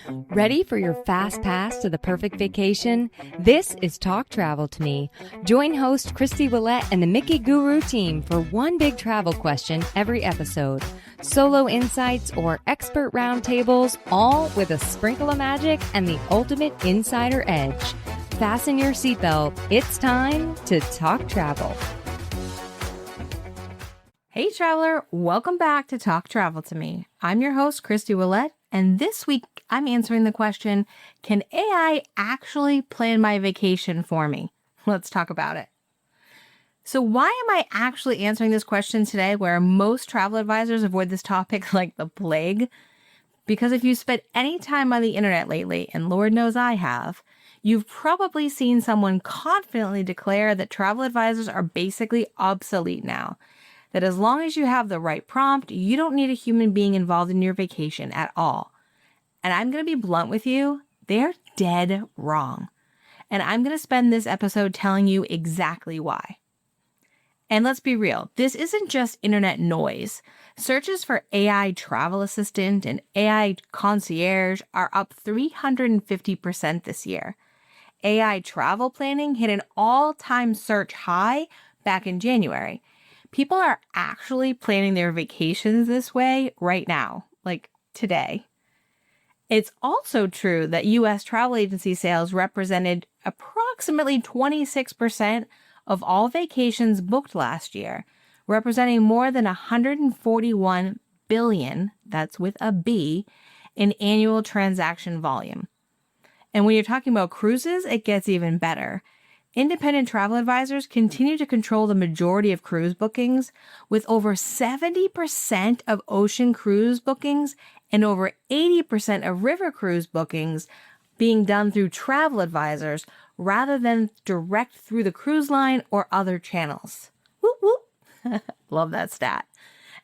Ready for your fast pass to the perfect vacation? This is Talk Travel to Me. Join host Kristy Ouellette and the Mickey Guru team for one big travel question every episode. Solo insights or expert roundtables, all with a sprinkle of magic and the ultimate insider edge. Fasten your seatbelt. It's time to talk travel. Hey traveler, welcome back to Talk Travel to Me. I'm your host, Kristy Ouellette, and this week I'm answering the question, can AI actually plan my vacation for me? Let's talk about it. So why am I actually answering this question today where most travel advisors avoid this topic like the plague? Because if you spent any time on the internet lately, and Lord knows I have, you've probably seen someone confidently declare that travel advisors are basically obsolete now. That as long as you have the right prompt, you don't need a human being involved in your vacation at all. And I'm going to be blunt with you, they're dead wrong. And I'm going to spend this episode telling you exactly why. And let's be real, this isn't just internet noise. Searches for AI travel assistant and AI concierge are up 350% this year. AI travel planning hit an all-time search high back in January. People are actually planning their vacations this way right now, like today. It's also true that U.S. travel agency sales represented approximately 26% of all vacations booked last year, representing more than $141 billion, that's with a B, in annual transaction volume. And when you're talking about cruises, it gets even better. Independent travel advisors continue to control the majority of cruise bookings, with over 70% of ocean cruise bookings and over 80% of river cruise bookings being done through travel advisors rather than direct through the cruise line or other channels. Whoop, whoop. Love that stat.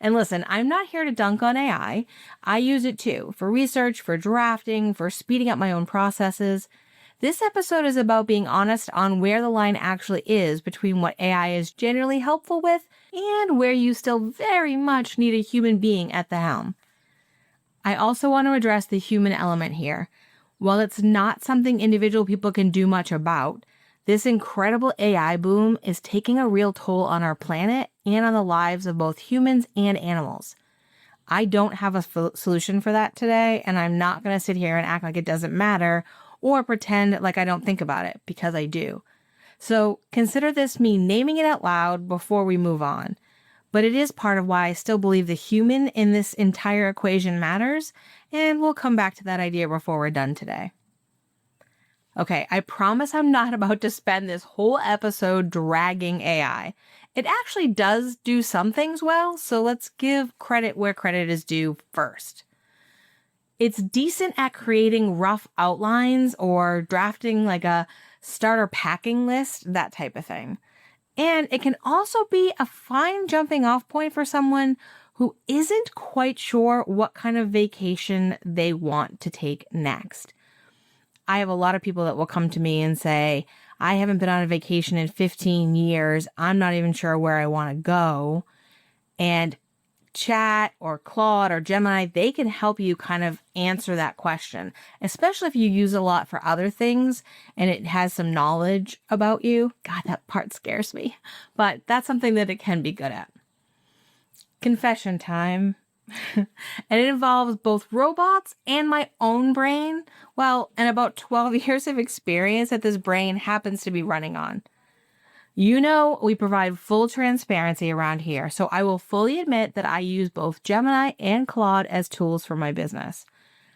And listen, I'm not here to dunk on AI. I use it too, for research, for drafting, for speeding up my own processes. This episode is about being honest on where the line actually is between what AI is generally helpful with and where you still very much need a human being at the helm. I also want to address the human element here. While it's not something individual people can do much about, this incredible AI boom is taking a real toll on our planet and on the lives of both humans and animals. I don't have a solution for that today, and I'm not going to sit here and act like it doesn't matter or pretend like I don't think about it, because I do. So consider this me naming it out loud before we move on. But it is part of why I still believe the human in this entire equation matters, and we'll come back to that idea before we're done today. Okay, I promise I'm not about to spend this whole episode dragging AI. It actually does do some things well, so let's give credit where credit is due first. It's decent at creating rough outlines or drafting like a starter packing list, that type of thing. And it can also be a fine jumping off point for someone who isn't quite sure what kind of vacation they want to take next. I have a lot of people that will come to me and say, I haven't been on a vacation in 15 years. I'm not even sure where I want to go. And Chat or Claude or Gemini, they can help you kind of answer that question, especially if you use a lot for other things and it has some knowledge about you. God, that part scares me, but that's something that it can be good at. Confession time. And it involves both robots and my own brain. Well, and about 12 years of experience that this brain happens to be running on. You know, we provide full transparency around here, so I will fully admit that I use both Gemini and Claude as tools for my business.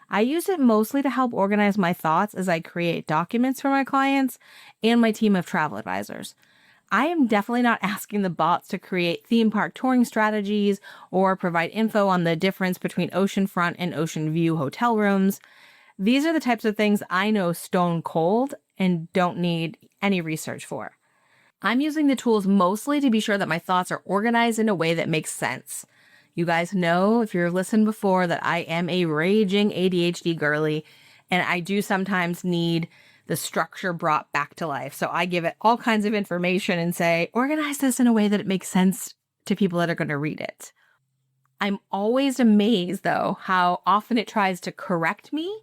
I use it mostly to help organize my thoughts as I create documents for my clients and my team of travel advisors. I am definitely not asking the bots to create theme park touring strategies or provide info on the difference between oceanfront and ocean view hotel rooms. These are the types of things I know stone cold and don't need any research for. I'm using the tools mostly to be sure that my thoughts are organized in a way that makes sense. You guys know, if you've listened before, that I am a raging ADHD girly, and I do sometimes need the structure brought back to life. So I give it all kinds of information and say, organize this in a way that it makes sense to people that are going to read it. I'm always amazed, though, how often it tries to correct me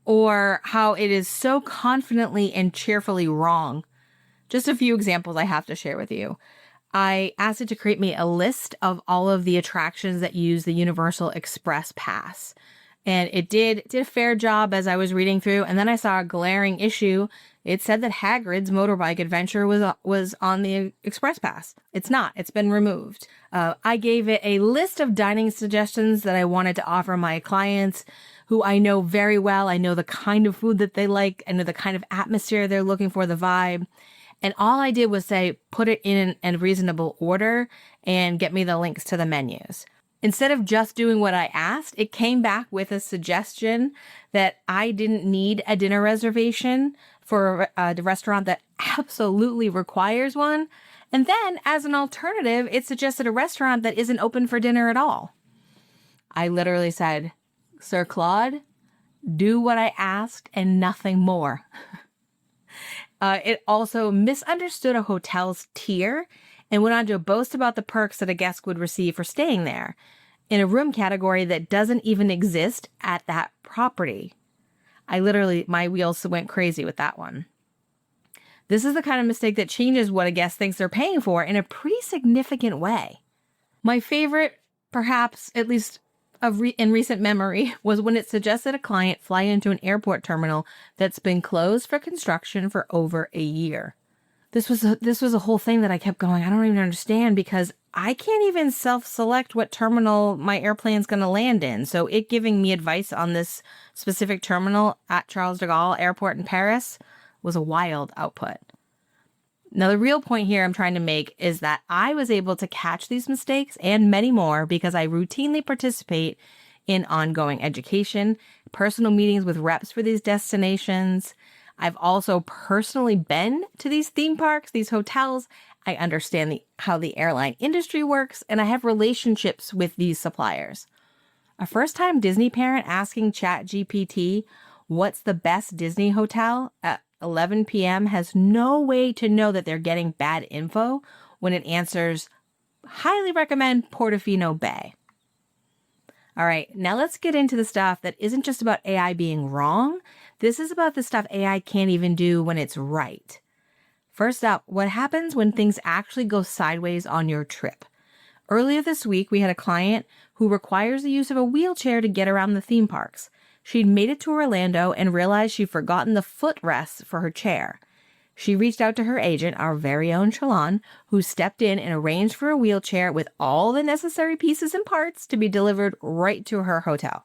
or how it is so confidently and cheerfully wrong. Just a few examples I have to share with you. I asked it to create me a list of all of the attractions that use the Universal Express Pass. And it did a fair job as I was reading through. And then I saw a glaring issue. It said that Hagrid's motorbike adventure was on the Express Pass. It's not. It's been removed. I gave it a list of dining suggestions that I wanted to offer my clients who I know very well. I know the kind of food that they like. I know the kind of atmosphere they're looking for, the vibe. And all I did was say, put it in a reasonable order and get me the links to the menus. Instead of just doing what I asked, it came back with a suggestion that I didn't need a dinner reservation for a restaurant that absolutely requires one. And then, as an alternative, it suggested a restaurant that isn't open for dinner at all. I literally said, Sir Claude, do what I asked and nothing more. It also misunderstood a hotel's tier and went on to boast about the perks that a guest would receive for staying there in a room category that doesn't even exist at that property. My wheels went crazy with that one. This is the kind of mistake that changes what a guest thinks they're paying for in a pretty significant way. My favorite, perhaps, at least in recent memory, was when it suggested a client fly into an airport terminal that's been closed for construction for over a year. This was a whole thing that I kept going, I don't even understand, because I can't even self-select what terminal my airplane's going to land in. So it giving me advice on this specific terminal at Charles de Gaulle Airport in Paris was a wild output. Now, the real point here I'm trying to make is that I was able to catch these mistakes and many more because I routinely participate in ongoing education, personal meetings with reps for these destinations. I've also personally been to these theme parks, these hotels. I understand how the airline industry works, and I have relationships with these suppliers. A first-time Disney parent asking ChatGPT what's the best Disney hotel at 11 p.m. has no way to know that they're getting bad info when it answers, highly recommend Portofino Bay. All right, now let's get into the stuff that isn't just about AI being wrong. This is about the stuff AI can't even do when it's right. First up, what happens when things actually go sideways on your trip? Earlier this week, we had a client who requires the use of a wheelchair to get around the theme parks. She'd made it to Orlando and realized she'd forgotten the footrests for her chair. She reached out to her agent, our very own Shalon, who stepped in and arranged for a wheelchair with all the necessary pieces and parts to be delivered right to her hotel.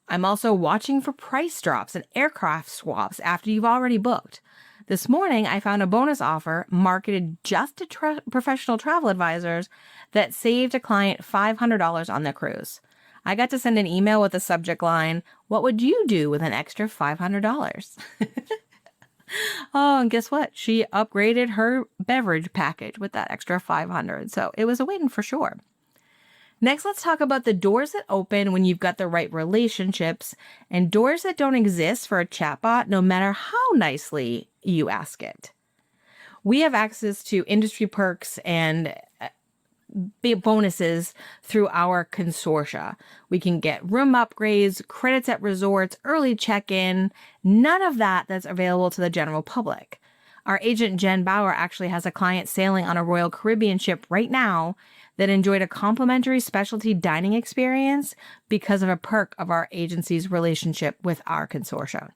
I'm also watching for price drops and aircraft swaps after you've already booked. This morning, I found a bonus offer marketed just to professional travel advisors that saved a client $500 on their cruise. I got to send an email with the subject line, "What would you do with an extra $500? Oh, and guess what? She upgraded her beverage package with that extra $500. So it was a win for sure. Next, let's talk about the doors that open when you've got the right relationships and doors that don't exist for a chatbot, no matter how nicely you ask it. We have access to industry perks and bonuses through our consortia. We can get room upgrades, credits at resorts, early check-in, none of that's available to the general public. Our agent Jen Bauer actually has a client sailing on a Royal Caribbean ship right now that enjoyed a complimentary specialty dining experience because of a perk of our agency's relationship with our consortia.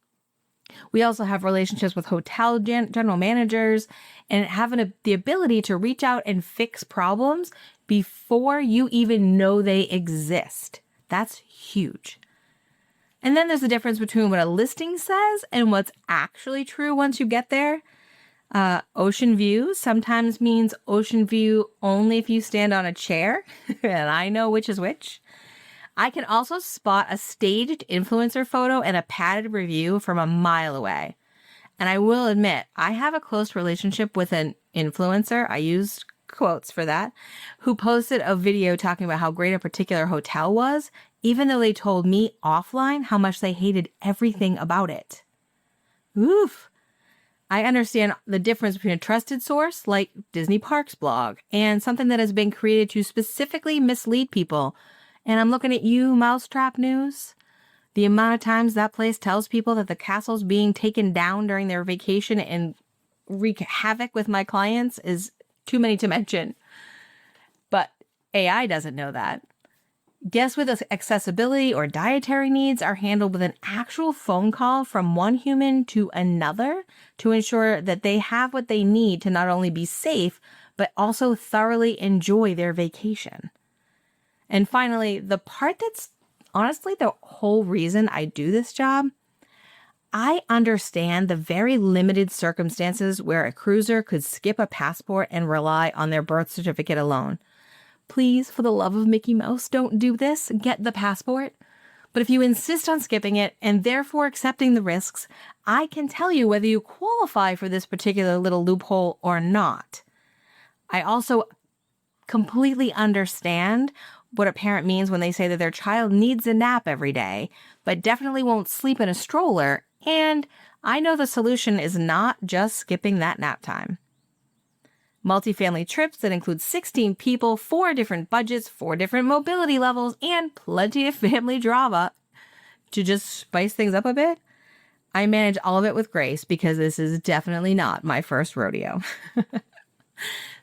We also have relationships with hotel general managers and having the ability to reach out and fix problems before you even know they exist. That's huge. And then there's the difference between what a listing says and what's actually true once you get there. Ocean view sometimes means ocean view only if you stand on a chair, and I know which is which. I can also spot a staged influencer photo and a padded review from a mile away. And I will admit, I have a close relationship with an influencer, I used quotes for that, who posted a video talking about how great a particular hotel was, even though they told me offline how much they hated everything about it. Oof. I understand the difference between a trusted source like Disney Parks blog and something that has been created to specifically mislead people. And I'm looking at you, Mousetrap News. The amount of times that place tells people that the castle's being taken down during their vacation and wreak havoc with my clients is too many to mention. But AI doesn't know that. Guests with accessibility or dietary needs are handled with an actual phone call from one human to another to ensure that they have what they need to not only be safe, but also thoroughly enjoy their vacation. And finally, the part that's honestly the whole reason I do this job, I understand the very limited circumstances where a cruiser could skip a passport and rely on their birth certificate alone. Please, for the love of Mickey Mouse, don't do this. Get the passport. But if you insist on skipping it and therefore accepting the risks, I can tell you whether you qualify for this particular little loophole or not. I also completely understand what a parent means when they say that their child needs a nap every day, but definitely won't sleep in a stroller. And I know the solution is not just skipping that nap time. Multifamily trips that include 16 people, 4 different budgets, 4 different mobility levels, and plenty of family drama to just spice things up a bit. I manage all of it with grace because this is definitely not my first rodeo.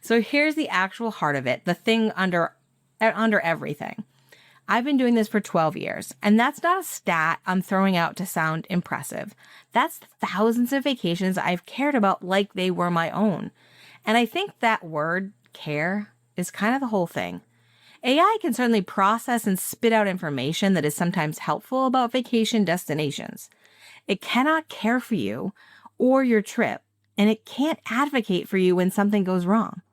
So here's the actual heart of it, the thing under everything. I've been doing this for 12 years, and that's not a stat I'm throwing out to sound impressive. That's thousands of vacations I've cared about like they were my own. And I think that word, care, is kind of the whole thing. AI can certainly process and spit out information that is sometimes helpful about vacation destinations. It cannot care for you or your trip, and it can't advocate for you when something goes wrong.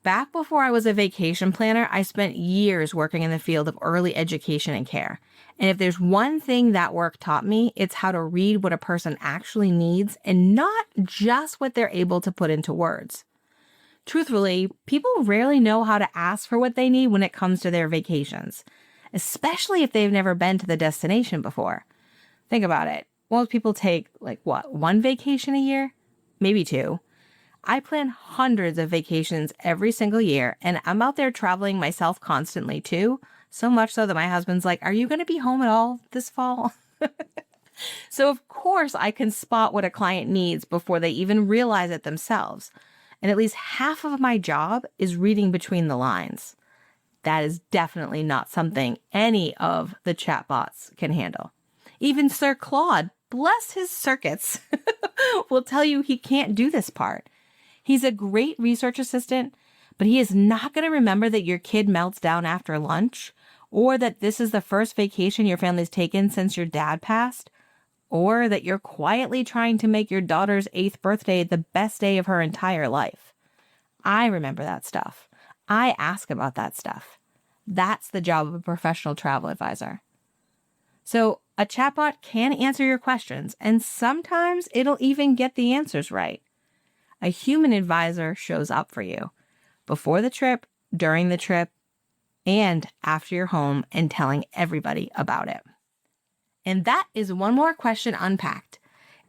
Back before I was a vacation planner, I spent years working in the field of early education and care. And if there's one thing that work taught me, it's how to read what a person actually needs and not just what they're able to put into words. Truthfully, people rarely know how to ask for what they need when it comes to their vacations, especially if they've never been to the destination before. Think about it. Most people take, one vacation a year? Maybe 2. I plan hundreds of vacations every single year, and I'm out there traveling myself constantly too, so much so that my husband's like, "Are you going to be home at all this fall?" So of course I can spot what a client needs before they even realize it themselves. And at least half of my job is reading between the lines. That is definitely not something any of the chatbots can handle. Even Sir Claude, bless his circuits, will tell you he can't do this part. He's a great research assistant, but he is not going to remember that your kid melts down after lunch, or that this is the first vacation your family's taken since your dad passed, or that you're quietly trying to make your daughter's 8th birthday the best day of her entire life. I remember that stuff. I ask about that stuff. That's the job of a professional travel advisor. So a chatbot can answer your questions, and sometimes it'll even get the answers right. A human advisor shows up for you before the trip, during the trip, and after you're home and telling everybody about it. And that is one more question unpacked.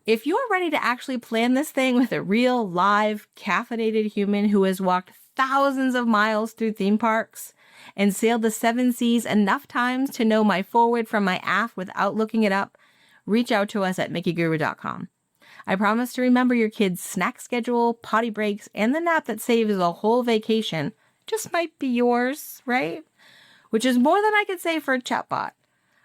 If you're ready to actually plan this thing with a real, live, caffeinated human who has walked thousands of miles through theme parks and sailed the 7 seas enough times to know my forward from my aft without looking it up, reach out to us at mickyguru.com. I promise to remember your kid's snack schedule, potty breaks, and the nap that saves a whole vacation just might be yours, right? Which is more than I could say for a chatbot.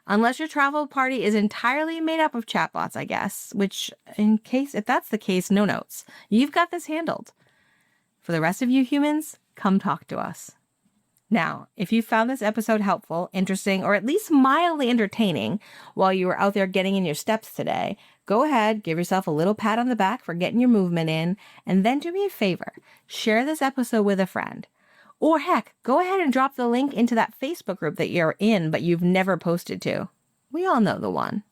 Unless your travel party is entirely made up of chatbots, I guess, which if that's the case, no notes. You've got this handled. For the rest of you humans, come talk to us. Now, if you found this episode helpful, interesting, or at least mildly entertaining while you were out there getting in your steps today, go ahead, give yourself a little pat on the back for getting your movement in, and then do me a favor, share this episode with a friend. Or heck, go ahead and drop the link into that Facebook group that you're in but you've never posted to. We all know the one.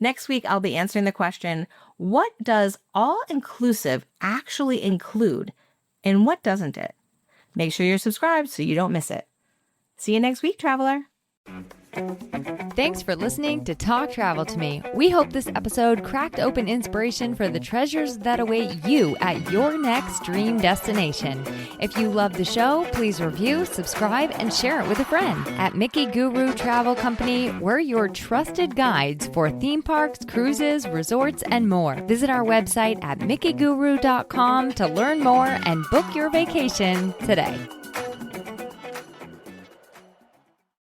Next week, I'll be answering the question, what does all-inclusive actually include, and what doesn't it? Make sure you're subscribed so you don't miss it. See you next week, traveler. Thanks for listening to Talk Travel to Me. We hope this episode cracked open inspiration for the treasures that await you at your next dream destination. If you love the show, please review, subscribe, and share it with a friend. At Mickey Guru Travel Company, we're your trusted guides for theme parks, cruises, resorts, and more. Visit our website at mickey guru.com to learn more and book your vacation today.